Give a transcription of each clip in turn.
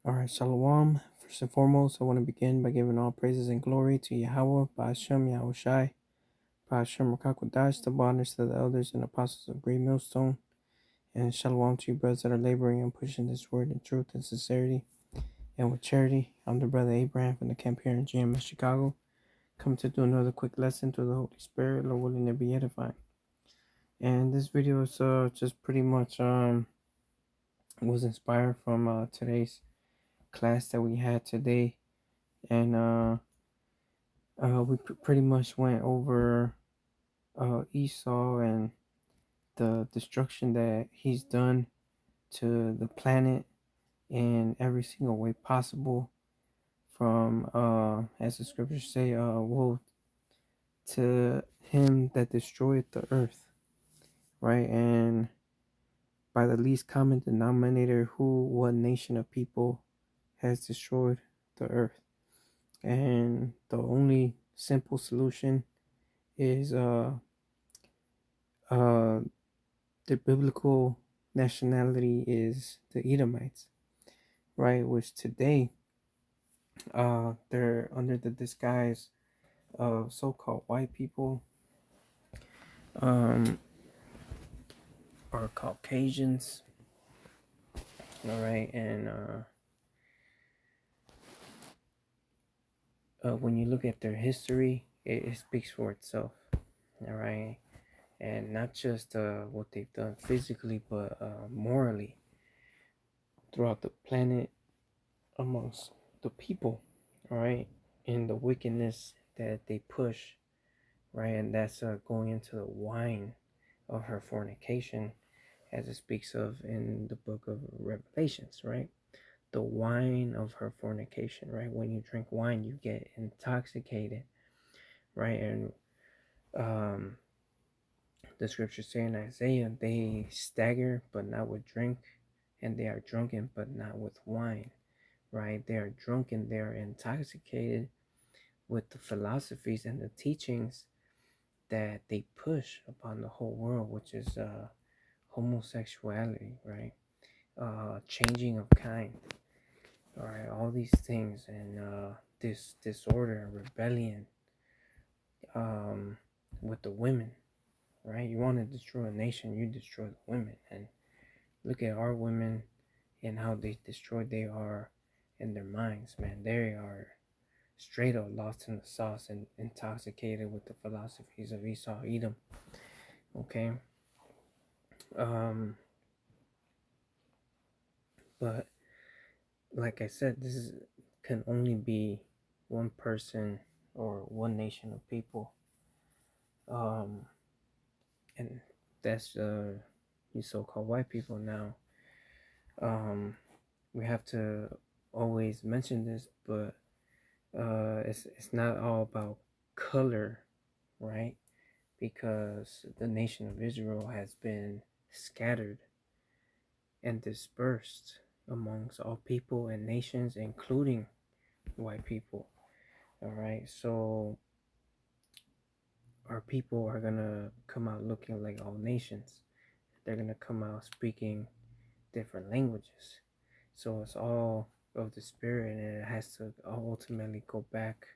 All right, Shalom. First and foremost, I want to begin by giving all praises and glory to Yahweh, Ba'ashem, Yahushai, Ba'ashem, Rakakwadash, the honors to the elders and apostles of Great Millstone, and Shalom to you brothers that are laboring and pushing this word in truth and sincerity and with charity. I'm the brother Abraham from the camp here in GMS, Chicago, coming to do another quick lesson through the Holy Spirit, Lord willing to be edifying. And this video is just pretty much was inspired from today's class that we had today, and we pretty much went over Esau and the destruction that he's done to the planet in every single way possible, from as the scriptures say, woe to him that destroyed the earth, right? And by the least common denominator, what nation of people has destroyed the earth? And the only simple solution is the biblical nationality is the Edomites, right? Which today they're under the disguise of so-called white people, or Caucasians, all right? And when you look at their history, it speaks for itself, all right? And not just what they've done physically, but morally throughout the planet, amongst the people, all right? And the wickedness that they push, right? And that's going into the wine of her fornication, as it speaks of in the book of Revelations, right? The wine of her fornication, right? When you drink wine, you get intoxicated, right? And the scriptures say in Isaiah, they stagger but not with drink, and they are drunken but not with wine, right? They are drunken, they are intoxicated with the philosophies and the teachings that they push upon the whole world, which is homosexuality, right? Changing of kind, all right? All these things, and this disorder, rebellion, with the women, right? You want to destroy a nation, you destroy the women. And look at our women and how destroyed they are in their minds, man. They are straight up lost in the sauce and intoxicated with the philosophies of Esau, Edom. Okay. But like I said, can only be one person or one nation of people. And that's you so-called white people now. We have to always mention this, but it's not all about color, right? Because the nation of Israel has been scattered and dispersed amongst all people and nations, including white people. All right, so our people are gonna come out looking like all nations. They're gonna come out speaking different languages. So it's all of the spirit, and it has to ultimately go back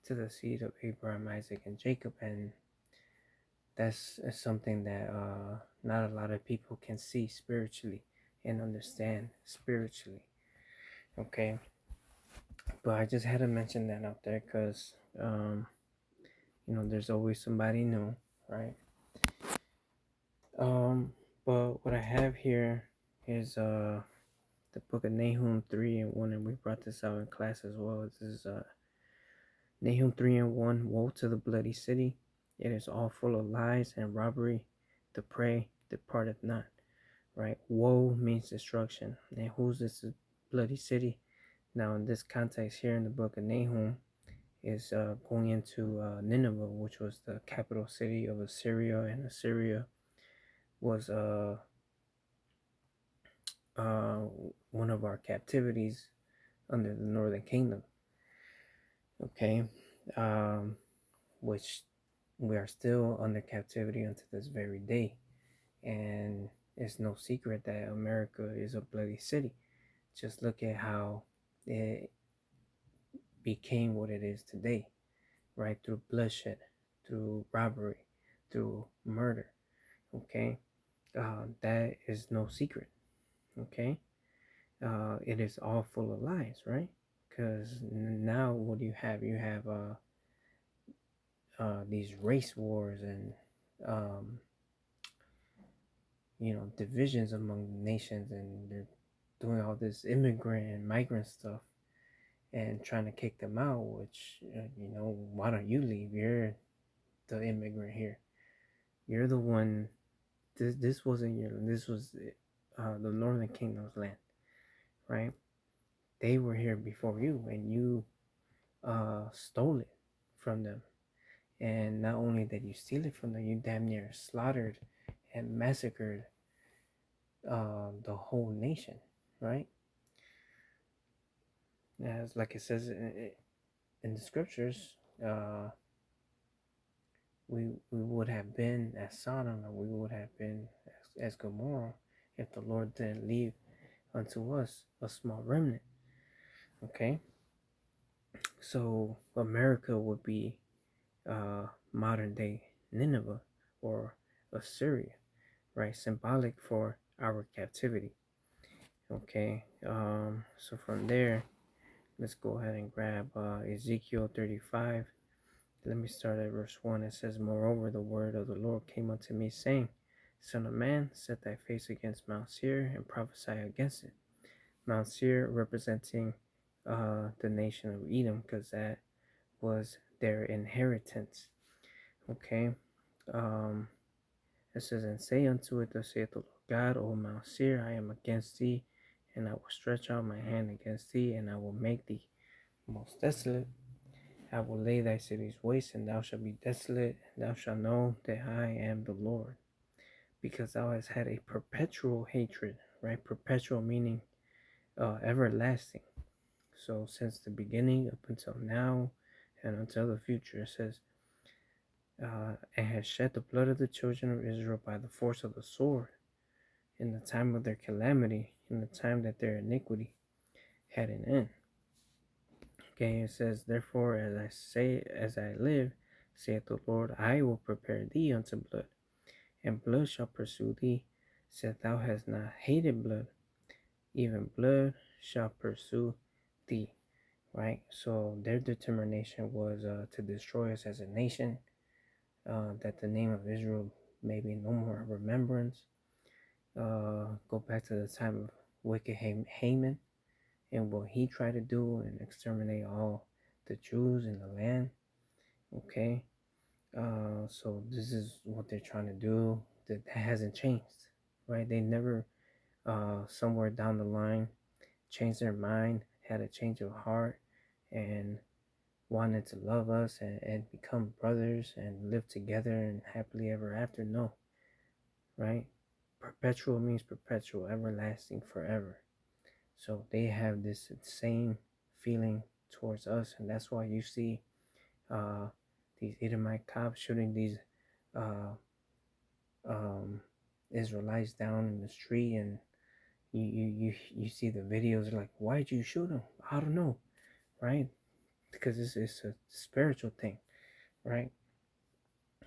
to the seed of Abraham, Isaac, and Jacob. And that's something that not a lot of people can see spiritually and understand spiritually. Okay, but I just had to mention that out there because there's always somebody new, right? But what I have here is the book of Nahum 3:1, and we brought this out in class as well. This is Nahum 3:1. Woe to the bloody city! It is all full of lies and robbery. The prey departeth not. Right? Woe means destruction. And who's this bloody city? Now, in this context here in the book of Nahum, is going into Nineveh, which was the capital city of Assyria, and Assyria was one of our captivities under the northern kingdom. Okay, which we are still under captivity unto this very day, and it's no secret that America is a bloody city, just look at how it became what it is today, right? Through bloodshed, through robbery, through murder. Okay, that is no secret. Okay, it is all full of lies, right? Because now what do you have? You have these race wars and um, divisions among nations, and they're doing all this immigrant and migrant stuff and trying to kick them out. Which why don't you leave? You're the immigrant here. You're the one. This wasn't your. This was the Northern Kingdom's land, right? They were here before you, and you stole it from them. And not only did you steal it from them, you damn near slaughtered and massacred the whole nation, right? As like it says in the scriptures, we would have been as Sodom, and we would have been as Gomorrah if the Lord didn't leave unto us a small remnant. Okay, so America would be modern day Nineveh or Assyria, right? Symbolic for our captivity. Okay, so from there, let's go ahead and grab Ezekiel 35. Let me start at verse 1. It says, Moreover, the word of the Lord came unto me, saying, Son of man, set thy face against Mount Seir and prophesy against it. Mount Seir representing the nation of Edom, because that was their inheritance. Okay. It says, And say unto it, Thus saith the Lord God, O Mount Seir, I am against thee, and I will stretch out my hand against thee, and I will make thee most desolate. I will lay thy cities waste, and thou shalt be desolate, and thou shalt know that I am the Lord. Because thou hast had a perpetual hatred, right? Perpetual meaning everlasting. So since the beginning up until now and until the future, it says, and has shed the blood of the children of Israel by the force of the sword in the time of their calamity, in the time that their iniquity had an end. Okay, it says, Therefore, as I live, saith the Lord, I will prepare thee unto blood, and blood shall pursue thee, said thou hast not hated blood, even blood shall pursue thee. Right? So their determination was to destroy us as a nation, that the name of Israel may be no more remembrance. Go back to the time of wicked Haman and what he tried to do and exterminate all the Jews in the land. Okay, so this is what they're trying to do. That hasn't changed, right? They never, somewhere down the line, changed their mind, had a change of heart, and wanted to love us and become brothers and live together and happily ever after. No, right? Perpetual means perpetual, everlasting, forever. So they have this same feeling towards us, and that's why you see uh, these Edomite cops shooting these uh, um, Israelites down in the street, and you see the videos like, why'd you shoot them? I don't know, right? Because it's a spiritual thing, right?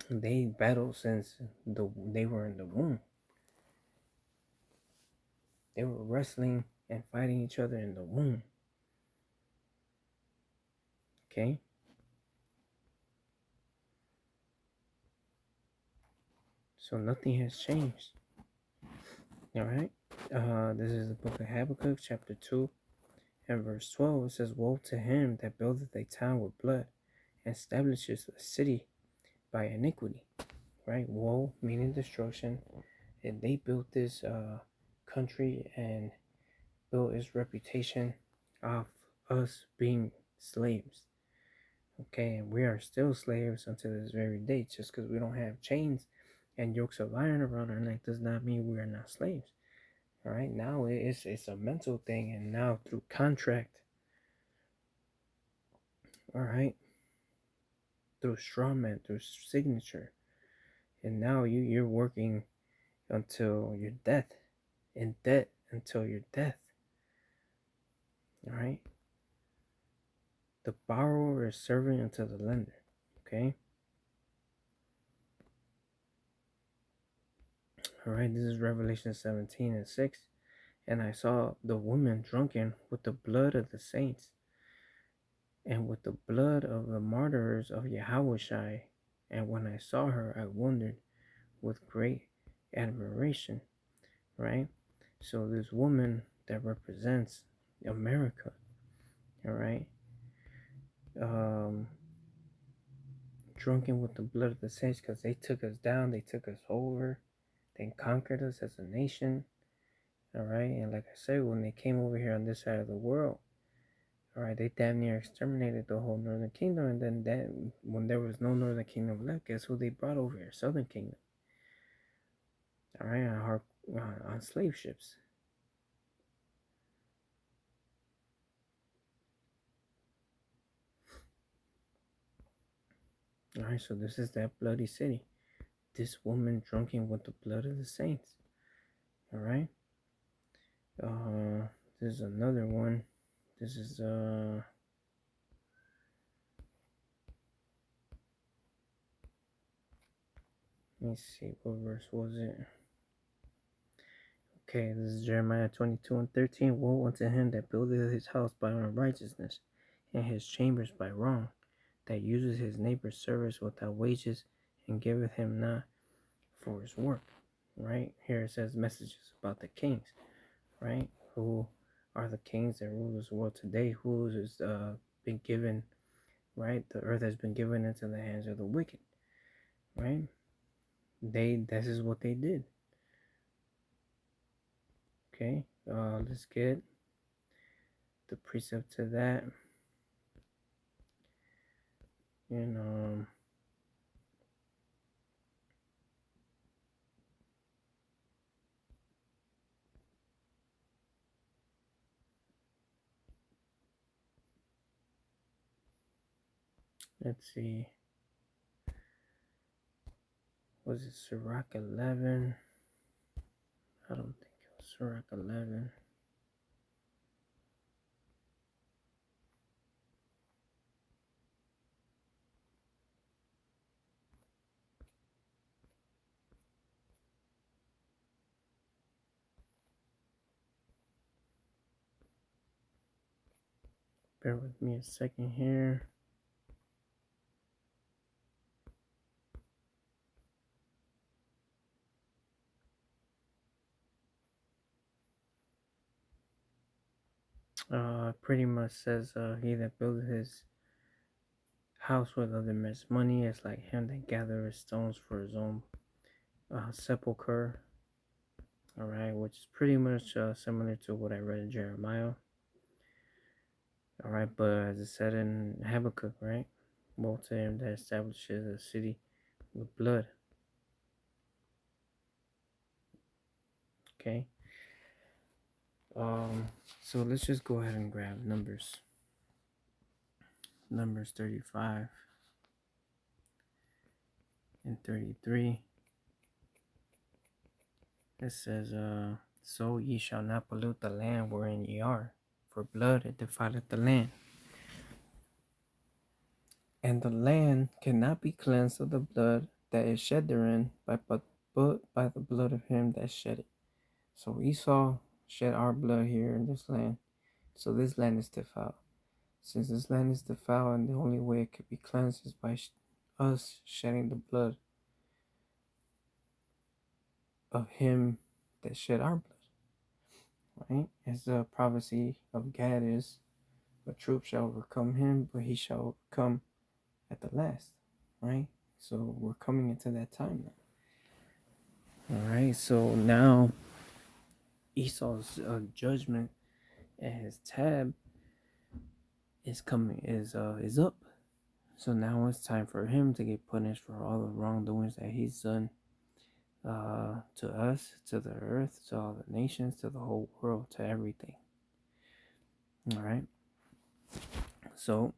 They battled since they were in the womb. They were wrestling and fighting each other in the womb. Okay. So nothing has changed. All right. This is the book of Habakkuk, chapter 2, and verse 12. It says, Woe to him that buildeth a town with blood, and establishes a city by iniquity. Right? Woe, meaning destruction. And they built this country and built its reputation off us being slaves. Okay, and we are still slaves until this very day. Just because we don't have chains and yokes of iron around our neck does not mean we are not slaves. All right, now it's a mental thing, and now through contract, all right, through strawman, through signature, and now you're working until your death, in debt until your death. All right. The borrower is serving unto the lender. Okay. All right. This is Revelation 17:6. And I saw the woman drunken with the blood of the saints and with the blood of the martyrs of Yahushai. And when I saw her, I wondered with great admiration. Right. So this woman that represents America. All right. Um, Drunken with the blood of the saints, because they took us down, they took us over, they conquered us as a nation. All right. And like I said, when they came over here on this side of the world, all right, they damn near exterminated the whole Northern Kingdom. And then when there was no Northern Kingdom left, guess who they brought over here? Southern Kingdom. All right, on slave ships. All right, so this is that bloody city. This woman drunken with the blood of the saints. All right. This is another one. This is let me see, what verse was it? Okay, this is Jeremiah 22:13. Woe unto him that buildeth his house by unrighteousness, and his chambers by wrong, that uses his neighbor's service without wages, and giveth him not for his work. Right? Here it says messages about the kings, right? Who are the kings that rule this world today? Who has been given, right? The earth has been given into the hands of the wicked, right? This is what they did. Okay, let's get the precept to that. And let's see, was it Sirach 11? I don't think it was Sirach 11. Bear with me a second here. Pretty much says, he that buildeth his house with other men's money is like him that gathereth stones for his own sepulcher. All right, which is pretty much similar to what I read in Jeremiah. All right, but as it said in Habakkuk, right? Woe to him that establishes a city with blood. Okay. So let's just go ahead and grab Numbers 35 and 33. It says, so ye shall not pollute the land wherein ye are, for blood it defileth the land. And the land cannot be cleansed of the blood that is shed therein, but by the blood of him that shed it. So Esau shed our blood here in this land. So this land is defiled. Since this land is defiled, and the only way it could be cleansed is by us shedding the blood of him that shed our blood. Right? As the prophecy of Gad is, a troop shall overcome him, but he shall overcome at the last. Right? So we're coming into that time now. All right. So now Esau's judgment and his tab is up. So now it's time for him to get punished for all the wrongdoings that he's done to us, to the earth, to all the nations, to the whole world, to everything. All right. So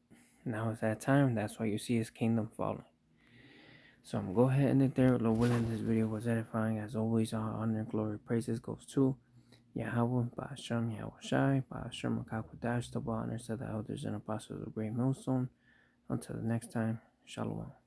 now it's that time. That's why you see his kingdom falling. So I'm going to go ahead and end it there. Lord willing, this video was edifying. As always, all honor, glory, praises goes to Yahweh, Ba'ashem, Yahushai, Ba'ashem, Makakwadash, double honors to the elders and apostles of the Great Millstone. Until the next time, Shalom.